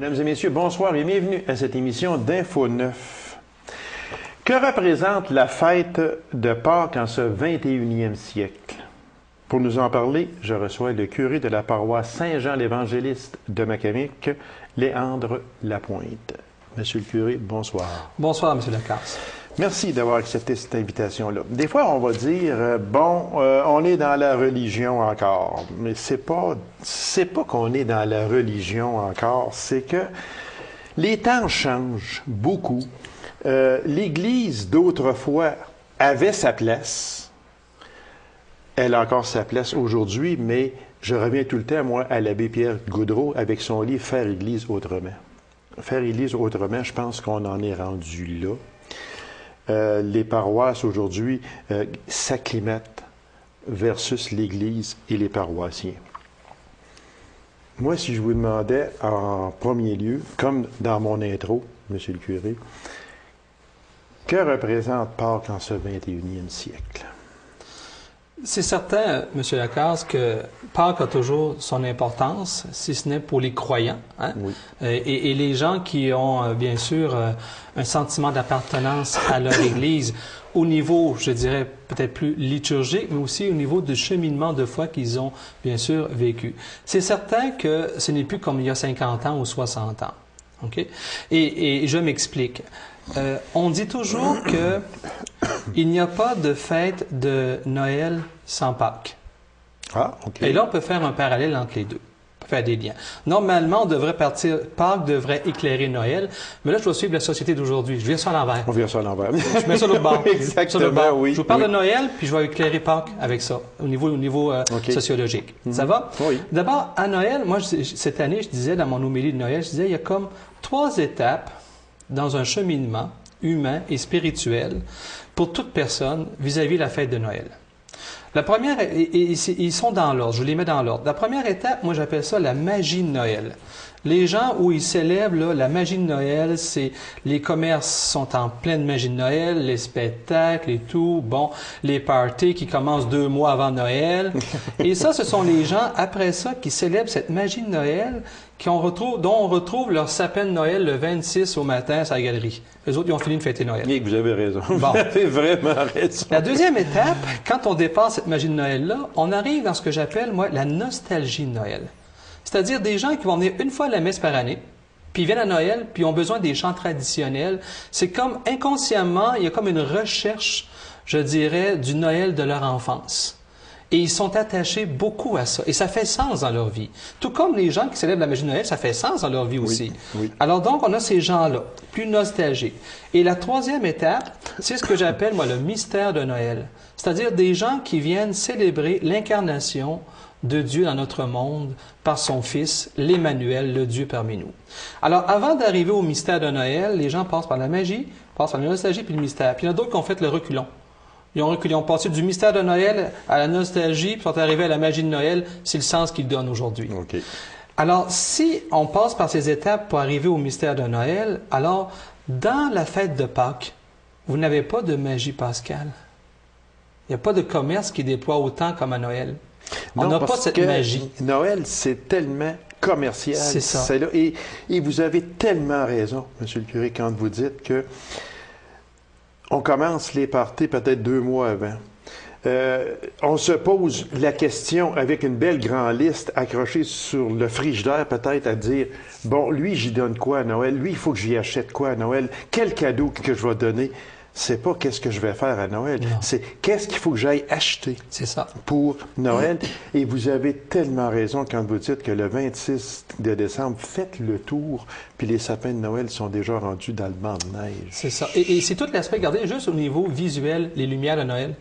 Mesdames et messieurs, bonsoir et bienvenue à cette émission d'Info 9. Que représente la fête de Pâques en ce 21e siècle? Pour nous en parler, je reçois le curé de la paroisse Saint-Jean-l'Évangéliste de Macamique, Léandre Lapointe. Monsieur le curé, bonsoir. Bonsoir, Monsieur Lacasse. Merci d'avoir accepté cette invitation-là. Des fois, on va dire, on est dans la religion encore. Mais c'est pas qu'on est dans la religion encore, c'est que les temps changent beaucoup. L'Église d'autrefois avait sa place. Elle a encore sa place aujourd'hui, mais je reviens tout le temps, moi, à l'abbé Pierre Gaudreault avec son livre « Faire Église autrement ». Faire Église autrement, je pense qu'on en est rendu là. Les paroisses aujourd'hui s'acclimatent versus l'Église et les paroissiens. Moi, si je vous demandais en premier lieu, comme dans mon intro, Monsieur le curé, que représente Pâques en ce 21e siècle? C'est certain, M. Lacasse, que Pâques a toujours son importance, si ce n'est pour les croyants, hein? Oui. Et les gens qui ont, bien sûr, un sentiment d'appartenance à leur Église, au niveau, je dirais, peut-être plus liturgique, mais aussi au niveau du cheminement de foi qu'ils ont, bien sûr, vécu. C'est certain que ce n'est plus comme il y a 50 ans ou 60 ans. OK? Et je m'explique. On dit toujours que il n'y a pas de fête de Noël sans Pâques. Ah, OK. Et là, on peut faire un parallèle entre les deux. On peut faire des liens. Normalement, on devrait partir, Pâques devrait éclairer Noël, mais là, je dois suivre la société d'aujourd'hui. Je viens ça à l'envers. On vient ça à l'envers. Je mets ça l'autre bord. Exactement, oui. Je vous parle de Noël, puis je vais éclairer Pâques avec ça, au niveau OK. sociologique. Ça va? Oui. D'abord, à Noël, moi, cette année, je disais dans mon homélie de Noël, je disais, il y a comme 3 étapes dans un cheminement humain et spirituel pour toute personne vis-à-vis de la fête de Noël. La première, ils sont dans l'ordre, je les mets dans l'ordre. La première étape, moi j'appelle ça la magie de Noël. Les gens où ils célèbrent là, la magie de Noël, c'est les commerces sont en pleine magie de Noël, les spectacles et tout, bon, les parties qui commencent 2 mois avant Noël. Et ça, ce sont les gens, après ça, qui célèbrent cette magie de Noël, dont on retrouve leur sapin de Noël le 26 au matin à sa galerie. Les autres, ils ont fini de fêter Noël. Bien que vous avez raison. Bon. Vous avez vraiment raison. La deuxième étape, quand on dépasse cette magie de Noël-là, on arrive dans ce que j'appelle, moi, la nostalgie de Noël. C'est-à-dire des gens qui vont venir une fois à la messe par année, puis ils viennent à Noël, puis ils ont besoin des chants traditionnels. C'est comme, inconsciemment, il y a comme une recherche, je dirais, du Noël de leur enfance. Et ils sont attachés beaucoup à ça. Et ça fait sens dans leur vie. Tout comme les gens qui célèbrent la magie de Noël, ça fait sens dans leur vie aussi. Oui. Alors donc, on a ces gens-là, plus nostalgiques. Et la troisième étape, c'est ce que j'appelle, moi, le mystère de Noël. C'est-à-dire des gens qui viennent célébrer l'incarnation de Dieu dans notre monde par son Fils, l'Emmanuel, le Dieu parmi nous. Alors, avant d'arriver au mystère de Noël, les gens passent par la magie, passent par la nostalgie puis le mystère. Puis il y en a d'autres qui ont fait le reculon. Ils ont passé du mystère de Noël à la nostalgie, puis sont arrivés à la magie de Noël. C'est le sens qu'ils donnent aujourd'hui. OK. Alors, si on passe par ces étapes pour arriver au mystère de Noël, alors, dans la fête de Pâques, vous n'avez pas de magie pascale. Il n'y a pas de commerce qui déploie autant comme à Noël. On n'a pas cette magie. Noël, c'est tellement commercial. C'est ça. Là. Et vous avez tellement raison, Monsieur le curé, quand vous dites que on commence les parties peut-être 2 mois avant. On se pose la question avec une belle grande liste accrochée sur le frigidaire peut-être à dire, bon, lui, j'y donne quoi à Noël? Lui, il faut que j'y achète quoi à Noël? Quel cadeau que je vais donner? C'est pas qu'est-ce que je vais faire à Noël, c'est qu'est-ce qu'il faut que j'aille acheter pour Noël. Et vous avez tellement raison quand vous dites que le 26 de décembre, faites le tour, puis les sapins de Noël sont déjà rendus dans le banc de neige. C'est ça. Et c'est tout l'aspect, regardez, juste au niveau visuel, les lumières de Noël.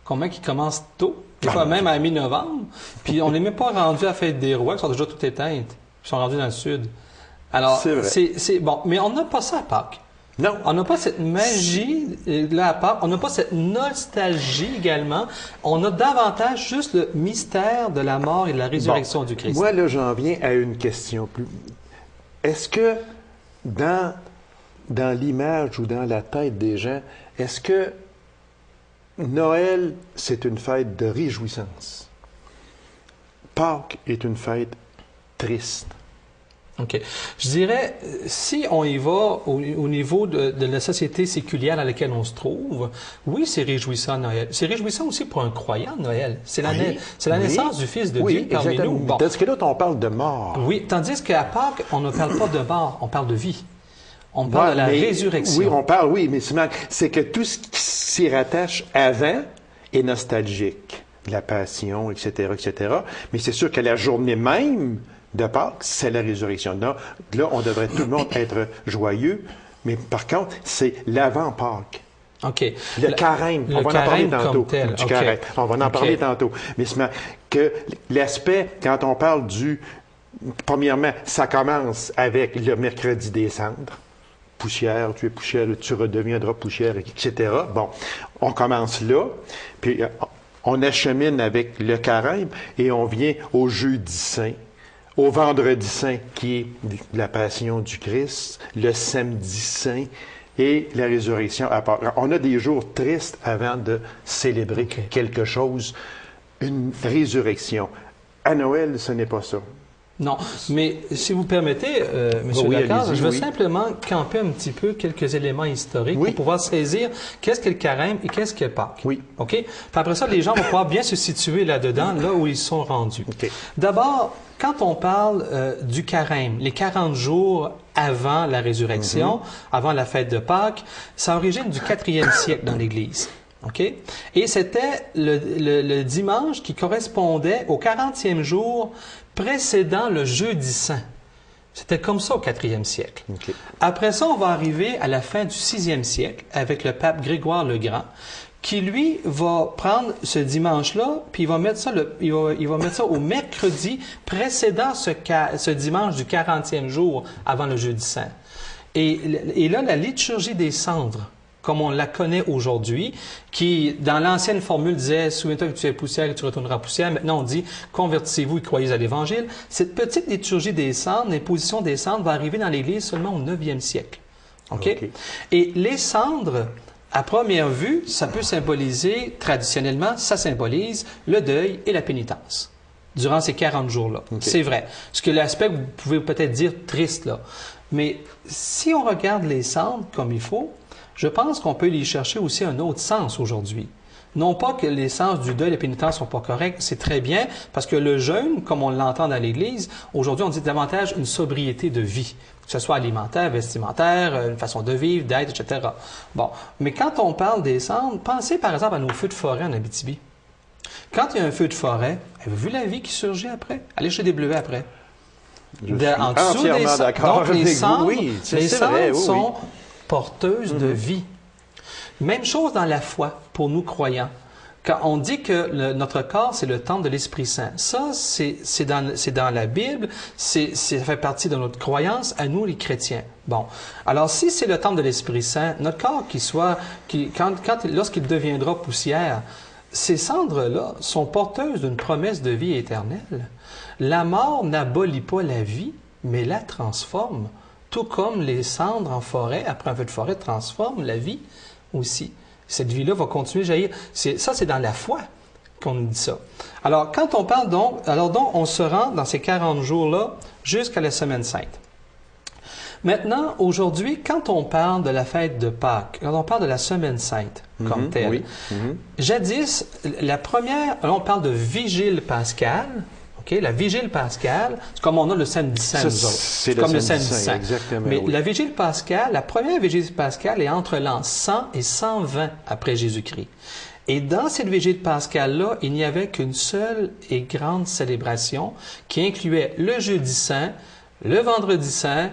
Combien qui commencent tôt, des fois même à mi-novembre, puis on n'est même pas rendu à la fête des rois, qui sont déjà toutes éteintes, qui sont rendus dans le sud. Alors, c'est bon, mais on n'a pas ça à Pâques. Non. On n'a pas cette magie là à Pâques, on n'a pas cette nostalgie également. On a davantage juste le mystère de la mort et de la résurrection du Christ. Moi, là, j'en viens à une question plus. Est-ce que dans l'image ou dans la tête des gens, est-ce que Noël, c'est une fête de réjouissance? Pâques est une fête triste. OK. Je dirais, si on y va au niveau de la société séculière dans laquelle on se trouve, oui, c'est réjouissant Noël. C'est réjouissant aussi pour un croyant Noël. C'est la, naissance du Fils de Dieu parmi nous. Bon. Tandis que l'autre, on parle de mort. Oui, tandis qu'à Pâques, on ne parle pas de mort, on parle de vie. On parle de la résurrection. Oui, on parle, oui, mais c'est que tout ce qui s'y rattache avant est nostalgique. La passion, etc., etc. Mais c'est sûr que la journée même de Pâques, c'est la résurrection. Là, on devrait tout le monde être joyeux, mais par contre, c'est l'avant-Pâques. OK. Le carême, on va en parler tantôt. Du carême, on va en parler tantôt. Mais c'est que l'aspect, quand on parle premièrement, ça commence avec le mercredi des cendres. Poussière, tu es poussière, tu redeviendras poussière, etc. Bon, on commence là, puis on achemine avec le carême et on vient au jeudi saint. Au vendredi saint, qui est la passion du Christ, le samedi saint et la résurrection à Pâques. On a des jours tristes avant de célébrer quelque chose, une résurrection. À Noël, ce n'est pas ça. Non, mais si vous permettez, M. Lacaze, je veux simplement camper un petit peu quelques éléments historiques pour pouvoir saisir qu'est-ce qu'est le carême et qu'est-ce qu'est Pâques. Oui. OK? Puis après ça, les gens vont pouvoir bien se situer là-dedans, là où ils sont rendus. Okay. D'abord, quand on parle du carême, les 40 jours avant la résurrection, avant la fête de Pâques, ça origine du 4e siècle dans l'Église. OK? Et c'était le dimanche qui correspondait au 40e jour précédant le jeudi saint. C'était comme ça au 4e siècle. Okay. Après ça, on va arriver à la fin du 6e siècle avec le pape Grégoire le Grand, qui lui va prendre ce dimanche-là, puis il va mettre ça, il va mettre ça au mercredi précédant ce dimanche du 40e jour avant le jeudi saint. Et là, la liturgie des cendres, comme on la connaît aujourd'hui, qui, dans l'ancienne formule, disait « Souviens-toi que tu es poussière et tu retourneras poussière ». Maintenant, on dit « Convertissez-vous et croyez à l'Évangile ». Cette petite liturgie des cendres, l'imposition des cendres, va arriver dans l'Église seulement au 9e siècle. Okay? Et les cendres, à première vue, ça peut symboliser, traditionnellement, ça symbolise le deuil et la pénitence durant ces 40 jours-là. C'est vrai. Ce que l'aspect, vous pouvez peut-être dire triste, là. Mais si on regarde les cendres comme il faut, je pense qu'on peut y chercher aussi un autre sens aujourd'hui. Non pas que les sens du deuil et de la pénitence ne sont pas corrects, c'est très bien, parce que le jeûne, comme on l'entend dans l'Église, aujourd'hui, on dit davantage une sobriété de vie, que ce soit alimentaire, vestimentaire, une façon de vivre, d'être, etc. Bon, mais quand on parle des cendres, pensez par exemple à nos feux de forêt en Abitibi. Quand il y a un feu de forêt, avez-vous vu la vie qui surgit après? Allez chez des bleuets après. En dessous des cendres. Donc, les cendres sont porteuses de vie. Même chose dans la foi, pour nous croyants. Quand on dit que notre corps, c'est le temple de l'Esprit Saint, ça, c'est dans la Bible, ça fait partie de notre croyance à nous, les chrétiens. Bon. Alors, si c'est le temple de l'Esprit Saint, notre corps lorsqu'il deviendra poussière, ces cendres-là sont porteuses d'une promesse de vie éternelle. La mort n'abolit pas la vie, mais la transforme. Tout comme les cendres en forêt, après un feu de forêt, transforment la vie aussi. Cette vie-là va continuer à jaillir. Ça, c'est dans la foi qu'on nous dit ça. Alors, quand on parle donc, on se rend dans ces 40 jours-là jusqu'à la Semaine sainte. Maintenant, aujourd'hui, quand on parle de la fête de Pâques, quand on parle de la Semaine sainte comme telle, jadis, là, on parle de vigile pascale. Okay? La vigile pascale, c'est comme on a le samedi saint, nous autres. C'est comme le samedi saint. Exactement. Mais la vigile pascale, la première vigile pascale est entre l'an 100 et 120 après Jésus-Christ. Et dans cette vigile pascale-là, il n'y avait qu'une seule et grande célébration qui incluait le jeudi saint, le vendredi saint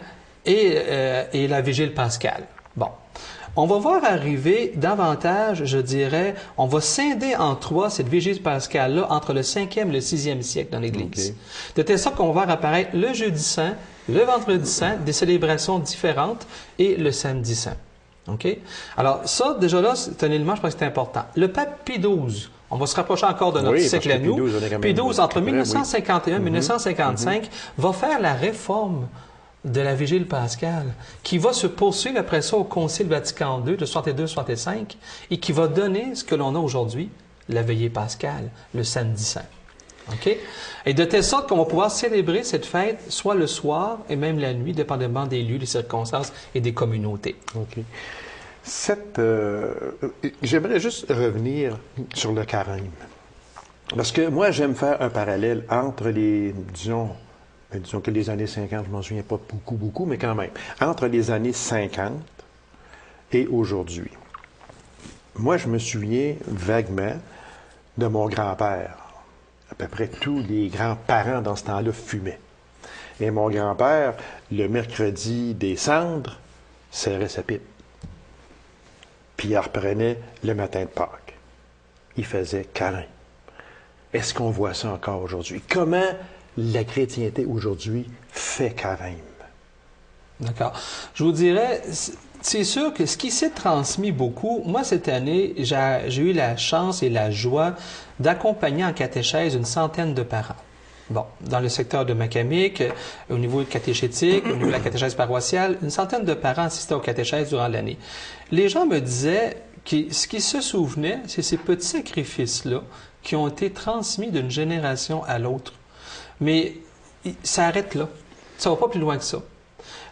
et la vigile pascale. Bon. On va voir arriver davantage, je dirais, on va scinder en trois cette vigile pascale-là entre le 5e et le 6e siècle dans l'Église. De telle sorte qu'on va voir apparaître le jeudi saint, le vendredi saint, des célébrations différentes et le samedi saint. OK? Alors ça, déjà là, c'est un élément, je pense que c'est important. Le pape Pie XII, on va se rapprocher encore de notre siècle à nous. Pie XII, entre 1951 et 1955, va faire la réforme de la vigile pascale, qui va se poursuivre après ça au Concile Vatican II de 62-65 et qui va donner ce que l'on a aujourd'hui, la veillée pascale, le samedi saint. OK? Et de telle sorte qu'on va pouvoir célébrer cette fête soit le soir et même la nuit, dépendamment des lieux, des circonstances et des communautés. OK. J'aimerais juste revenir sur le carême. Parce que moi, j'aime faire un parallèle entre disons que les années 50, je m'en souviens pas beaucoup, mais quand même, entre les années 50 et aujourd'hui. Moi, je me souviens vaguement de mon grand-père. À peu près tous les grands-parents dans ce temps-là fumaient. Et mon grand-père, le mercredi des cendres, serrait sa pipe. Puis il reprenait le matin de Pâques. Il faisait carême. Est-ce qu'on voit ça encore aujourd'hui? Comment la chrétienté aujourd'hui fait carême? D'accord. Je vous dirais, c'est sûr que ce qui s'est transmis beaucoup, moi cette année, j'ai eu la chance et la joie d'accompagner en catéchèse une centaine de parents. Bon, dans le secteur de Macamic, au niveau catéchétique, au niveau de la catéchèse paroissiale, une centaine de parents assistaient aux catéchèses durant l'année. Les gens me disaient que ce qu'ils se souvenaient, c'est ces petits sacrifices-là qui ont été transmis d'une génération à l'autre. Mais ça arrête là. Ça va pas plus loin que ça.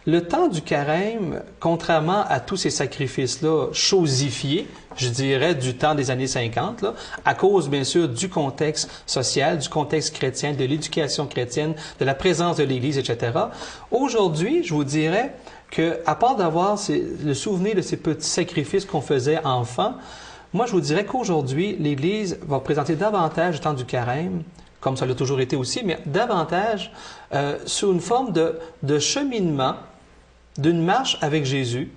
Le temps du carême, contrairement à tous ces sacrifices-là chosifiés, je dirais, du temps des années 50, là, à cause, bien sûr, du contexte social, du contexte chrétien, de l'éducation chrétienne, de la présence de l'Église, etc. Aujourd'hui, je vous dirais que, à part d'avoir le souvenir de ces petits sacrifices qu'on faisait enfant, moi, je vous dirais qu'aujourd'hui, l'Église va présenter davantage le temps du carême, comme ça l'a toujours été aussi, mais davantage sous une forme de cheminement, d'une marche avec Jésus,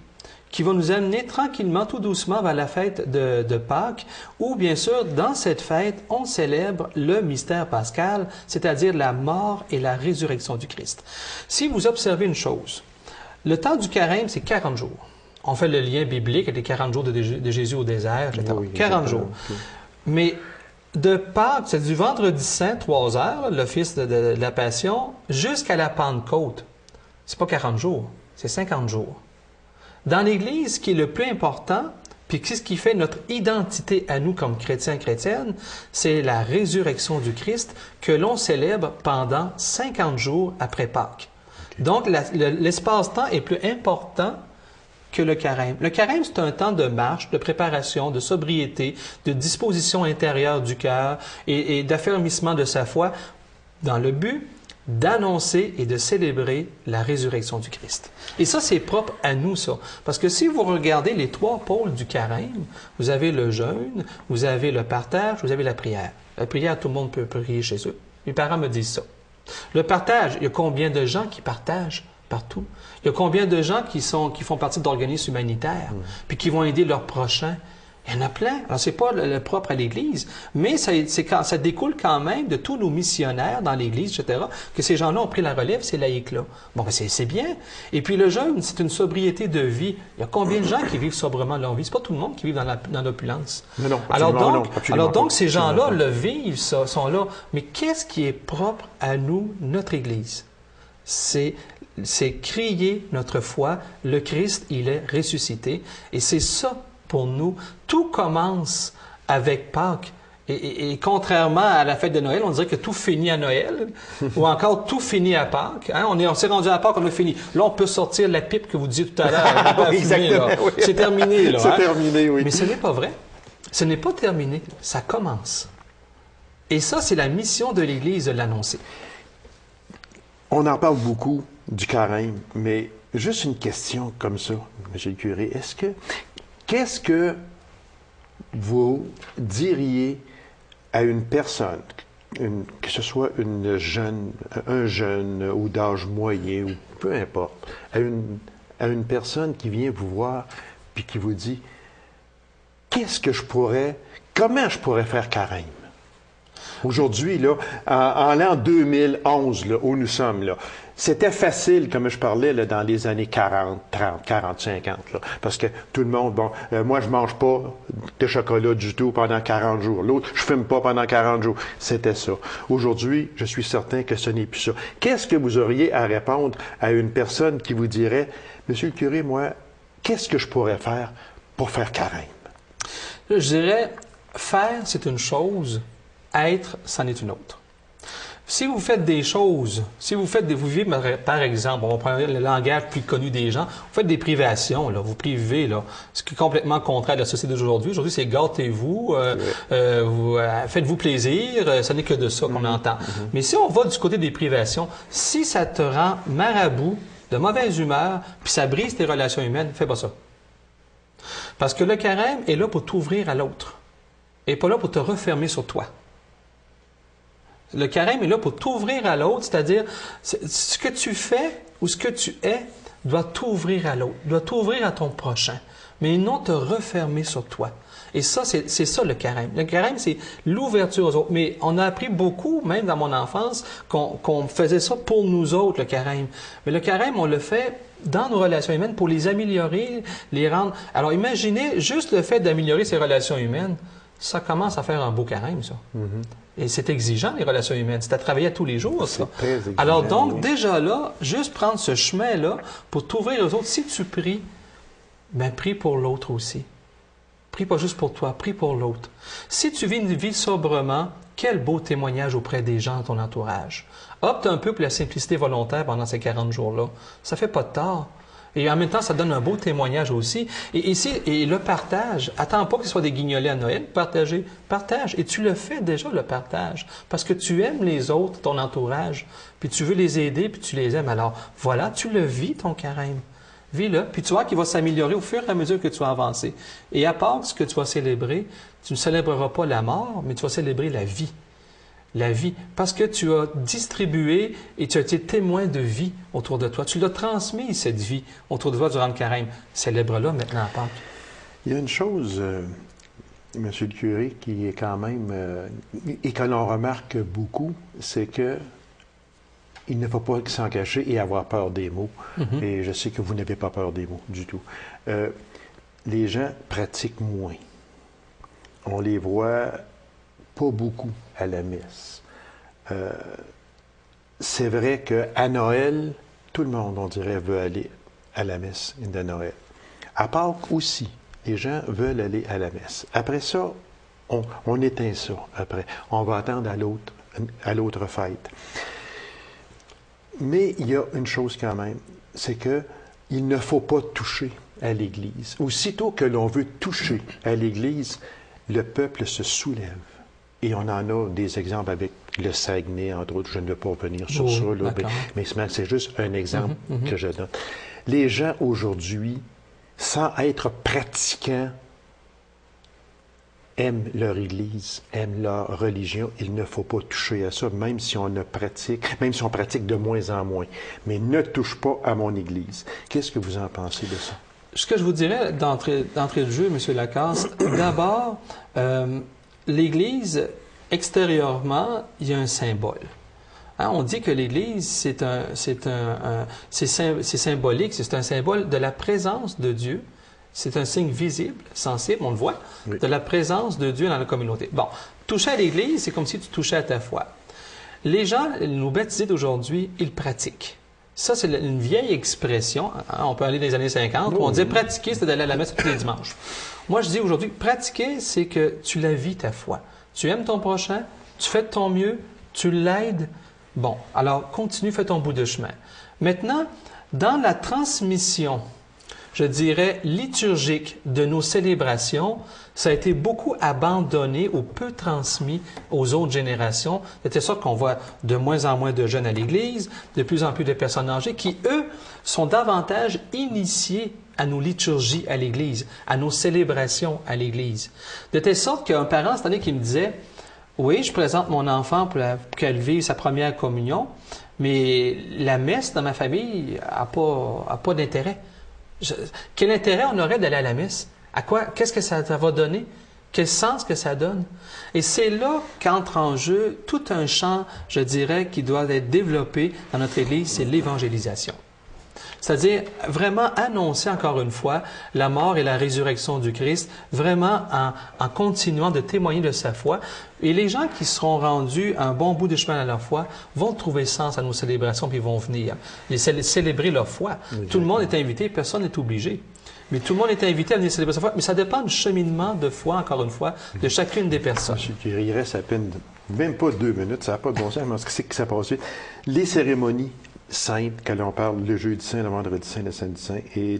qui va nous amener tranquillement, tout doucement vers la fête de Pâques, où, bien sûr, dans cette fête, on célèbre le mystère pascal, c'est-à-dire la mort et la résurrection du Christ. Si vous observez une chose, le temps du carême, c'est 40 jours. On fait le lien biblique avec les 40 jours de Jésus au désert, etc. Oui, 40 jours. Okay. Mais de Pâques, c'est du vendredi saint, 3 heures, l'office de la Passion, jusqu'à la Pentecôte. C'est pas 40 jours, c'est 50 jours. Dans l'Église, ce qui est le plus important, puis ce qui fait notre identité à nous comme chrétiens, chrétiennes, c'est la résurrection du Christ que l'on célèbre pendant 50 jours après Pâques. Donc, l'espace-temps est plus important que le carême. Le carême, c'est un temps de marche, de préparation, de sobriété, de disposition intérieure du cœur et d'affermissement de sa foi dans le but d'annoncer et de célébrer la résurrection du Christ. Et ça, c'est propre à nous, ça. Parce que si vous regardez les 3 pôles du carême, vous avez le jeûne, vous avez le partage, vous avez la prière. La prière, tout le monde peut prier chez eux. Mes parents me disent ça. Le partage, il y a combien de gens qui partagent partout? Il y a combien de gens qui font partie d'organismes humanitaires, puis qui vont aider leurs prochains? Il y en a plein. Alors, c'est pas le propre à l'Église, mais ça découle quand même de tous nos missionnaires dans l'Église, etc., que ces gens-là ont pris la relève, ces laïcs-là. Bon, ben c'est bien. Et puis, le jeûne, c'est une sobriété de vie. Il y a combien de gens qui vivent sobrement leur vie? C'est pas tout le monde qui vit dans l'opulence. Mais non, alors donc, ces gens-là le vivent, sont là. Mais qu'est-ce qui est propre à nous, notre Église? C'est crier notre foi. Le Christ, il est ressuscité. Et c'est ça, pour nous. Tout commence avec Pâques. Et contrairement à la fête de Noël, on dirait que tout finit à Noël, ou encore tout finit à Pâques. Hein? On s'est rendu à Pâques, on a fini. Là, on peut sortir la pipe que vous disiez tout à l'heure. Exactement. Oui. C'est terminé, là. C'est terminé, oui. Mais ce n'est pas vrai. Ce n'est pas terminé. Ça commence. Et ça, c'est la mission de l'Église de l'annoncer. On en parle beaucoup du carême, mais juste une question comme ça, M. le curé. Qu'est-ce que vous diriez à une personne, que ce soit un jeune ou d'âge moyen, ou peu importe, à une personne qui vient vous voir puis qui vous dit comment je pourrais faire carême? Aujourd'hui, là, en l'an 2011, là, où nous sommes, là, c'était facile, comme je parlais, là, dans les années 40, 30, 40, 50, là, parce que tout le monde, moi, je mange pas de chocolat du tout pendant 40 jours. L'autre, je fume pas pendant 40 jours. C'était ça. Aujourd'hui, je suis certain que ce n'est plus ça. Qu'est-ce que vous auriez à répondre à une personne qui vous dirait, Monsieur le curé, moi, qu'est-ce que je pourrais faire pour faire carême? Je dirais, faire, c'est une chose. Être, c'en est une autre. Si vous faites des choses, vous vivez, par exemple, on va prendre le langage plus connu des gens, vous faites des privations, là, vous privez, là, ce qui est complètement contraire à la société d'aujourd'hui. Aujourd'hui, c'est gâtez-vous, faites-vous plaisir, ce n'est que de ça qu'on entend. Mais si on va du côté des privations, si ça te rend marabout, de mauvaise humeur, puis ça brise tes relations humaines, fais pas ça. Parce que le carême est là pour t'ouvrir à l'autre, et pas là pour te refermer sur toi. Le carême est là pour t'ouvrir à l'autre, c'est-à-dire ce que tu fais ou ce que tu es doit t'ouvrir à l'autre, doit t'ouvrir à ton prochain, mais non te refermer sur toi. Et ça, c'est ça le carême. Le carême, c'est l'ouverture aux autres. Mais on a appris beaucoup, même dans mon enfance, qu'on faisait ça pour nous autres, le carême. Mais le carême, on le fait dans nos relations humaines pour les améliorer, les rendre... Alors imaginez juste le fait d'améliorer ces relations humaines, ça commence à faire un beau carême, ça. Et c'est exigeant, les relations humaines. C'est à travailler à tous les jours, ça. C'est très exigeant. Alors donc, déjà là, juste prendre ce chemin-là pour t'ouvrir aux autres. Si tu pries, ben prie pour l'autre aussi. Prie pas juste pour toi, prie pour l'autre. Si tu vis une vie sobrement, quel beau témoignage auprès des gens de ton entourage. Opte un peu pour la simplicité volontaire pendant ces 40 jours-là. Ça fait pas de tort. Et en même temps, ça donne un beau témoignage aussi. Et le partage, attends pas que ce soit des guignolets à Noël, partage. Et tu le fais déjà, le partage. Parce que tu aimes les autres, ton entourage, puis tu veux les aider, puis tu les aimes. Alors, voilà, tu le vis, ton carême. Vis-le, puis tu vois qu'il va s'améliorer au fur et à mesure que tu vas avancer. Et à part ce que tu vas célébrer, tu ne célébreras pas la mort, mais tu vas célébrer la vie. La vie, parce que tu as distribué et tu as été témoin de vie autour de toi. Tu l'as transmis, cette vie, autour de toi durant le carême. Célèbre-la maintenant à Pâques. Il y a une chose, Monsieur le curé, qui est quand même, et que l'on remarque beaucoup, c'est que il ne faut pas s'en cacher et avoir peur des mots. Et je sais que vous n'avez pas peur des mots du tout. Les gens pratiquent moins. On les voit pas beaucoup à la messe. C'est vrai qu'à Noël, tout le monde, on dirait, veut aller à la messe de Noël. À Pâques aussi, les gens veulent aller à la messe. Après ça, on éteint ça. Après, on va attendre à l'autre fête. Mais il y a une chose quand même, c'est que il ne faut pas toucher à l'Église. Aussitôt que l'on veut toucher à l'Église, le peuple se soulève. Et on en a des exemples avec le Saguenay, entre autres. Je ne vais pas revenir sur ça, là, mais c'est juste un exemple que je donne. Les gens aujourd'hui, sans être pratiquants, aiment leur Église, aiment leur religion. Il ne faut pas toucher à ça, même si on pratique de moins en moins. Mais ne touche pas à mon Église. Qu'est-ce que vous en pensez de ça? Ce que je vous dirais d'entrée de jeu, M. Lacasse, d'abord, l'Église, extérieurement, il y a un symbole. Hein, on dit que l'Église, c'est symbolique, c'est un symbole de la présence de Dieu. C'est un signe visible, sensible, on le voit, de la présence de Dieu dans la communauté. Bon, toucher à l'Église, c'est comme si tu touchais à ta foi. Les gens, nos baptisés d'aujourd'hui, ils pratiquent. Ça, c'est une vieille expression. Hein, on peut aller dans les années 50, où on disait pratiquer, c'était d'aller à la messe tous les dimanches. Moi, je dis aujourd'hui, pratiquer, c'est que tu la vis, ta foi. Tu aimes ton prochain, tu fais de ton mieux, tu l'aides. Bon, alors continue, fais ton bout de chemin. Maintenant, dans la transmission, je dirais, liturgique de nos célébrations, ça a été beaucoup abandonné ou peu transmis aux autres générations. C'était ça qu'on voit de moins en moins de jeunes à l'Église, de plus en plus de personnes âgées qui, eux, sont davantage initiés à nos liturgies à l'Église, à nos célébrations à l'Église. De telle sorte qu'un parent, cette année, qui me disait, oui, je présente mon enfant pour qu'elle vive sa première communion, mais la messe dans ma famille n'a pas d'intérêt. Quel intérêt on aurait d'aller à la messe? À quoi? Qu'est-ce que ça va donner? Quel sens que ça donne? Et c'est là qu'entre en jeu tout un champ, je dirais, qui doit être développé dans notre Église, c'est l'évangélisation. C'est-à-dire vraiment annoncer encore une fois la mort et la résurrection du Christ, vraiment en continuant de témoigner de sa foi. Et les gens qui seront rendus un bon bout de chemin à leur foi vont trouver sens à nos célébrations puis vont venir célébrer leur foi. Tout le monde est invité, personne n'est obligé. Mais tout le monde est invité à venir célébrer sa foi. Mais ça dépend du cheminement de foi, encore une fois, de chacune des personnes. Monsieur Curie, il reste à peine, même pas 2 minutes, ça n'a pas de bon sens, mais qu'est-ce qui s'est passé? Les cérémonies saintes, quand on parle le jeudi saint, le vendredi saint, le samedi saint et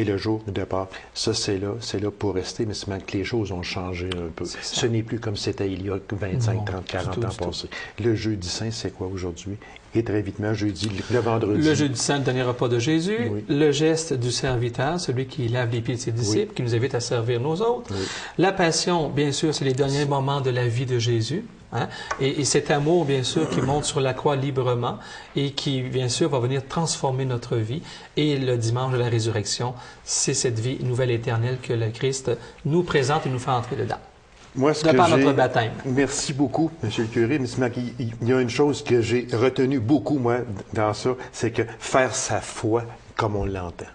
le jour de Pâques, ça c'est là pour rester, mais c'est même que les choses ont changé un peu. Ce n'est plus comme c'était il y a 25, non, 30, 40 ans passés. Le jeudi saint, c'est quoi aujourd'hui? Et très vitement, jeudi, le vendredi. Le jeudi saint, le dernier repas de Jésus. Oui. Le geste du serviteur, celui qui lave les pieds de ses disciples, oui, qui nous invite à servir nos autres. Oui. La passion, bien sûr, c'est les derniers moments de la vie de Jésus. Hein? Et cet amour, bien sûr, qui monte sur la croix librement et qui, bien sûr, va venir transformer notre vie. Et le dimanche de la résurrection, c'est cette vie nouvelle éternelle que le Christ nous présente et nous fait entrer dedans. Moi, ce de par notre baptême. Merci beaucoup, M. le curé. Mais il y a une chose que j'ai retenue beaucoup, moi, dans ça, c'est que faire sa foi comme on l'entend.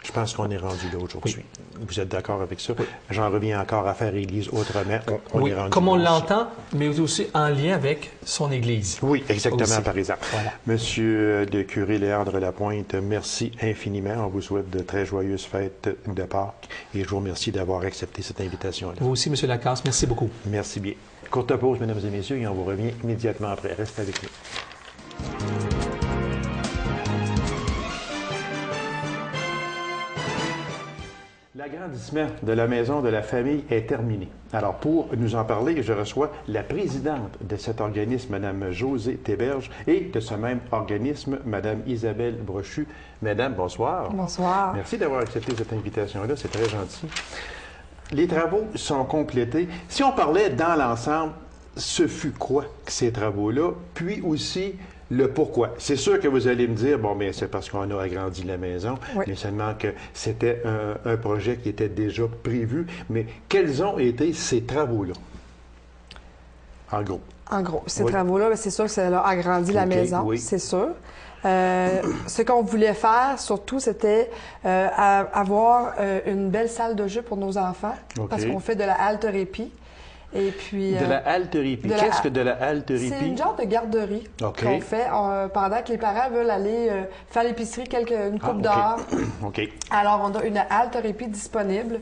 Je pense qu'on est rendu là aujourd'hui. Oui. Vous êtes d'accord avec ça? Oui. J'en reviens encore à faire Église autrement. On oui, est rendu comme on l'entend, mais aussi en lien avec son Église. Oui, exactement, aussi. Par exemple. Voilà. Monsieur le curé Léandre Lapointe, merci infiniment. On vous souhaite de très joyeuses fêtes de Pâques et je vous remercie d'avoir accepté cette invitation-là. Vous aussi, Monsieur Lacasse, merci beaucoup. Merci bien. Courte pause, mesdames et messieurs, et on vous revient immédiatement après. Restez avec nous. L'agrandissement de la maison de la famille est terminé. Alors, pour nous en parler, je reçois la présidente de cet organisme, Mme Josée Théberge, et de ce même organisme, Mme Isabelle Brochu. Madame, bonsoir. Bonsoir. Merci d'avoir accepté cette invitation-là, c'est très gentil. Les travaux sont complétés. Si on parlait dans l'ensemble, ce fut quoi ces travaux-là? Puis aussi, le pourquoi. C'est sûr que vous allez me dire, bon, bien, c'est parce qu'on a agrandi la maison, oui, mais seulement que c'était un projet qui était déjà prévu. Mais quels ont été ces travaux-là? En gros. En gros, ces travaux-là, c'est sûr que ça a agrandi la maison, oui, c'est sûr. Ce qu'on voulait faire, surtout, c'était avoir une belle salle de jeu pour nos enfants, parce qu'on fait de la haltéropie. Et puis, de la haltéropie. Qu'est-ce que de la haltéropie? C'est une genre de garderie qu'on fait pendant que les parents veulent aller faire l'épicerie une coupe d'heure. Alors, on a une haltéropie disponible.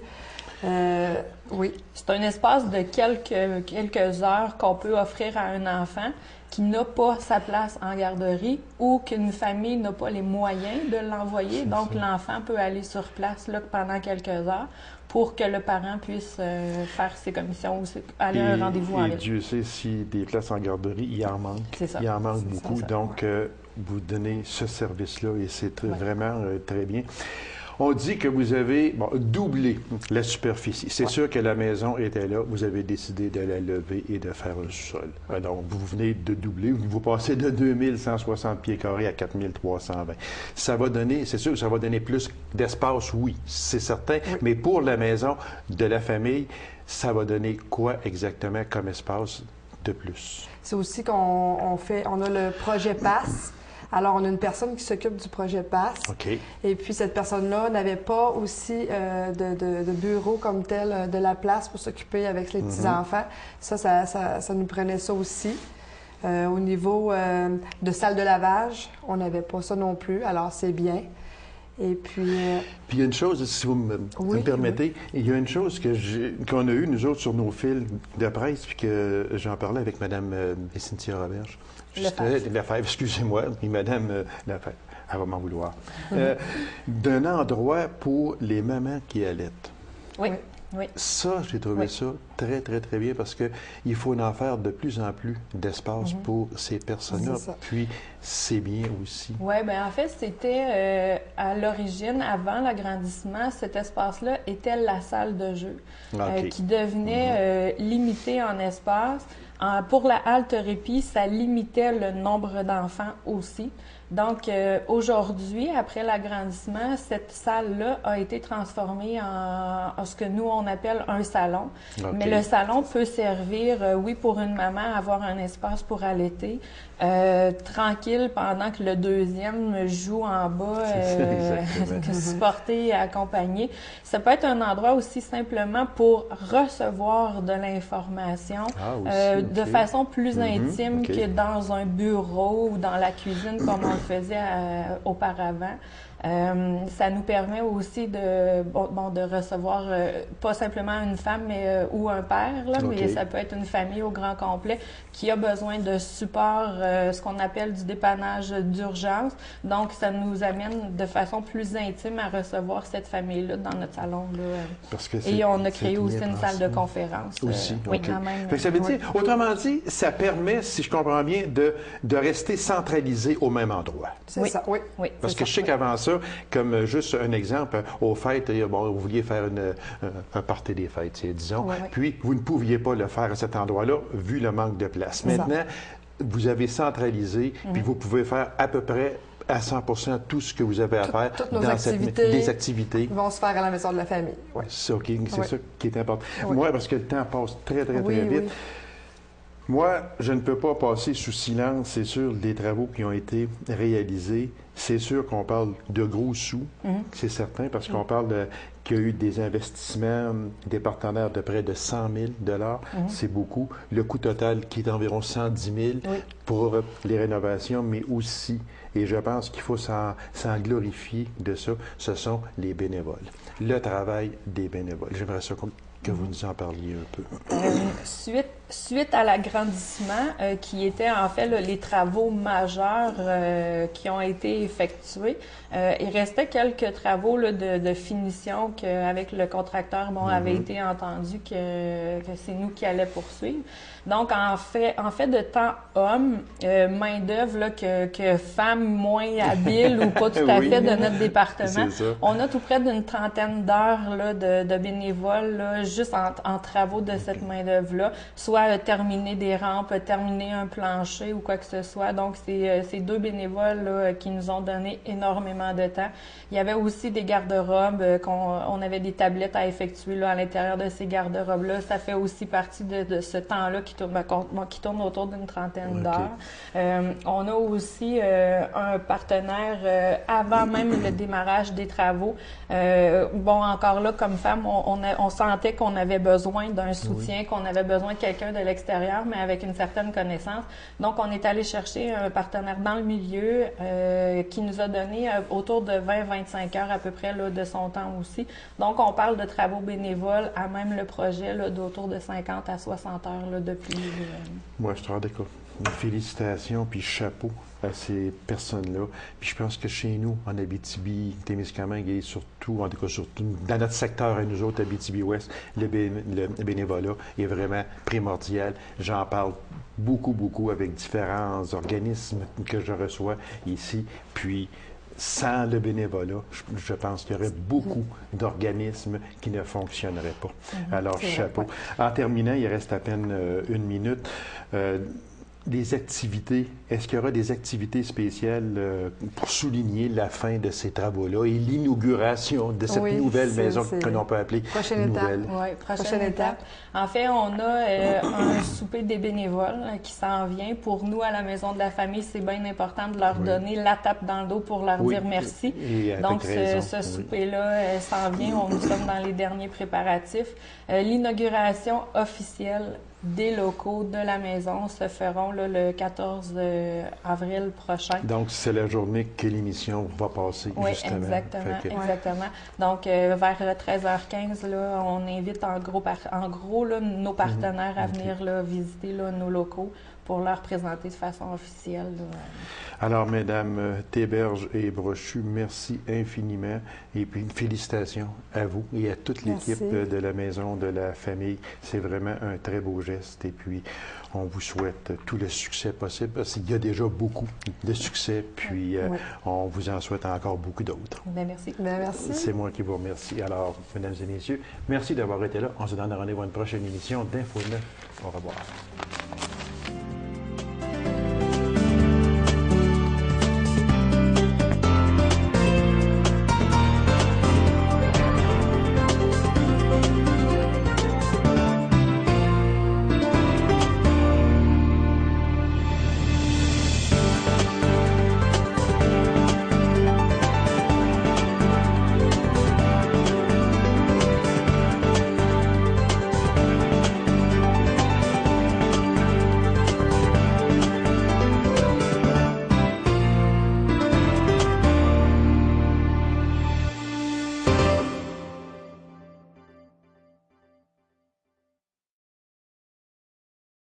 Oui. C'est un espace de quelques heures qu'on peut offrir à un enfant qui n'a pas sa place en garderie ou qu'une famille n'a pas les moyens de l'envoyer. Donc, l'enfant peut aller sur place là, pendant quelques heures pour que le parent puisse faire ses commissions ou aller à un rendez-vous en ligne. Et Dieu sait si des places en garderie, il en manque. C'est ça. Il en manque beaucoup. Donc, vous donnez ce service-là et c'est vraiment très bien. On dit que vous avez doublé la superficie. C'est sûr que la maison était là. Vous avez décidé de la lever et de faire un sol. Donc, vous venez de doubler. Vous passez de 2160 pieds carrés à 4320. Ça va donner, c'est sûr que ça va donner plus d'espace, oui, c'est certain. Oui. Mais pour la maison de la famille, ça va donner quoi exactement comme espace de plus? C'est aussi qu'on a le projet PASS. Alors, on a une personne qui s'occupe du projet PASS. Et puis, cette personne-là n'avait pas aussi de bureau comme tel, de la place pour s'occuper avec les petits-enfants. Ça nous prenait ça aussi. Au niveau de salle de lavage, on n'avait pas ça non plus. Alors, c'est bien. Et puis... Puis il y a une chose, si vous me permettez, il y a une chose qu'on a eue, nous autres, sur nos fils de presse, puis que j'en parlais avec Mme Cynthia Roberge. Lefebvre, excusez-moi, puis Mme Lefebvre, elle va m'en vouloir. D'un endroit pour les mamans qui allaitent. Oui. Oui. Ça, j'ai trouvé ça très, très, très bien parce qu'il faut en faire de plus en plus d'espace pour ces personnes-là. Puis, c'est bien aussi. Oui, bien en fait, c'était à l'origine, avant l'agrandissement, cet espace-là était la salle de jeu qui devenait limité en espace. Pour la haltéropie, ça limitait le nombre d'enfants aussi. Donc, aujourd'hui, après l'agrandissement, cette salle-là a été transformée en ce que nous, on appelle un salon. Mais le salon peut servir, oui, pour une maman, avoir un espace pour allaiter, tranquille pendant que le deuxième joue en bas, supporter et accompagner. Ça peut être un endroit aussi simplement pour recevoir de l'information de façon plus intime que dans un bureau ou dans la cuisine comme on le faisait auparavant. Ça nous permet aussi de recevoir pas simplement une femme ou un père, là, mais ça peut être une famille au grand complet qui a besoin de support, ce qu'on appelle du dépannage d'urgence. Donc, ça nous amène de façon plus intime à recevoir cette famille-là dans notre salon. Là. Et on a créé aussi une salle de conférence. Aussi, oui, quand même. Ça veut dire, autrement dit, ça permet, si je comprends bien, de rester centralisé au même endroit. C'est ça, oui. Parce que je sais qu'avant ça, comme juste un exemple, aux fêtes, bon, vous vouliez faire un party des fêtes, disons, puis vous ne pouviez pas le faire à cet endroit-là, vu le manque de place. Maintenant, vous avez centralisé, puis vous pouvez faire à peu près à 100% tout ce que vous avez à faire toutes nos dans activités activités vont se faire à la maison de la famille. C'est ça qui est important. Moi, parce que le temps passe très vite. Moi, je ne peux pas passer sous silence, c'est sûr, des travaux qui ont été réalisés. C'est sûr qu'on parle de gros sous, c'est certain, parce qu'on parle qu'il y a eu des investissements, des partenaires de près de 100 000 $. C'est beaucoup. Le coût total qui est d'environ 110 000 pour les rénovations, mais aussi, et je pense qu'il faut s'en glorifier de ça, ce sont les bénévoles. Le travail des bénévoles. J'aimerais ça que vous nous en parliez un peu. Suite à l'agrandissement, qui étaient en fait les travaux majeurs qui ont été effectués, il restait quelques travaux de finition qu'avec le contracteur avait été entendu que c'est nous qui allions poursuivre. Donc, en fait de temps homme, main-d'œuvre que femme moins habile ou pas tout à fait de notre département, on a tout près d'une trentaine d'heures de bénévoles là, juste en travaux de cette main-d'œuvre-là, soit terminer des rampes, terminer un plancher ou quoi que ce soit. Donc, c'est deux bénévoles là, qui nous ont donné énormément de temps. Il y avait aussi des garde-robes, on avait des tablettes à effectuer là, à l'intérieur de ces garde-robes-là. Ça fait aussi partie de ce temps-là qui tourne autour d'une trentaine d'heures. On a aussi un partenaire avant même le démarrage des travaux. Encore là, comme femme, on sentait qu'on avait besoin d'un soutien, qu'on avait besoin de quelqu'un de l'extérieur, mais avec une certaine connaissance. Donc, on est allé chercher un partenaire dans le milieu qui nous a donné autour de 20-25 heures à peu près là, de son temps aussi. Donc, on parle de travaux bénévoles à même le projet d'autour de 50 à 60 heures là, depuis. Moi, je te d'accord. Félicitations, puis chapeau à ces personnes-là. Puis je pense que chez nous, en Abitibi, Témiscamingue, et surtout, en tout cas, surtout dans notre secteur, à nous autres, Abitibi-Ouest, le bénévolat est vraiment primordial. J'en parle beaucoup avec différents organismes que je reçois ici. Puis, sans le bénévolat, je pense qu'il y aurait beaucoup d'organismes qui ne fonctionneraient pas. Alors, chapeau. En terminant, il reste à peine une minute. Des activités, est-ce qu'il y aura des activités spéciales pour souligner la fin de ces travaux-là et l'inauguration de cette nouvelle maison que l'on peut appeler nouvelle? Prochaine étape. En fait, on a un souper des bénévoles qui s'en vient. Pour nous, à la Maison de la Famille, c'est bien important de leur donner la tape dans le dos pour leur dire merci. Donc, ce souper-là s'en vient. Nous sommes dans les derniers préparatifs. L'inauguration officielle des locaux de la maison se feront là, le 14 avril prochain. Donc, c'est la journée que l'émission va passer, justement. Oui, exactement. Donc, vers 13h15, là, on invite en gros là, nos partenaires à venir là, visiter là, nos locaux pour leur présenter de façon officielle. Là. Alors, Mesdames Théberge et Brochu, merci infiniment et puis félicitations à vous et à toute l'équipe de la Maison de la Famille. C'est vraiment un très beau geste et puis on vous souhaite tout le succès possible parce qu'il y a déjà beaucoup de succès puis on vous en souhaite encore beaucoup d'autres. Merci. Merci. C'est moi qui vous remercie. Alors, Mesdames et Messieurs, merci d'avoir été là. On se donne rendez-vous à une prochaine émission d'Info 9. Au revoir.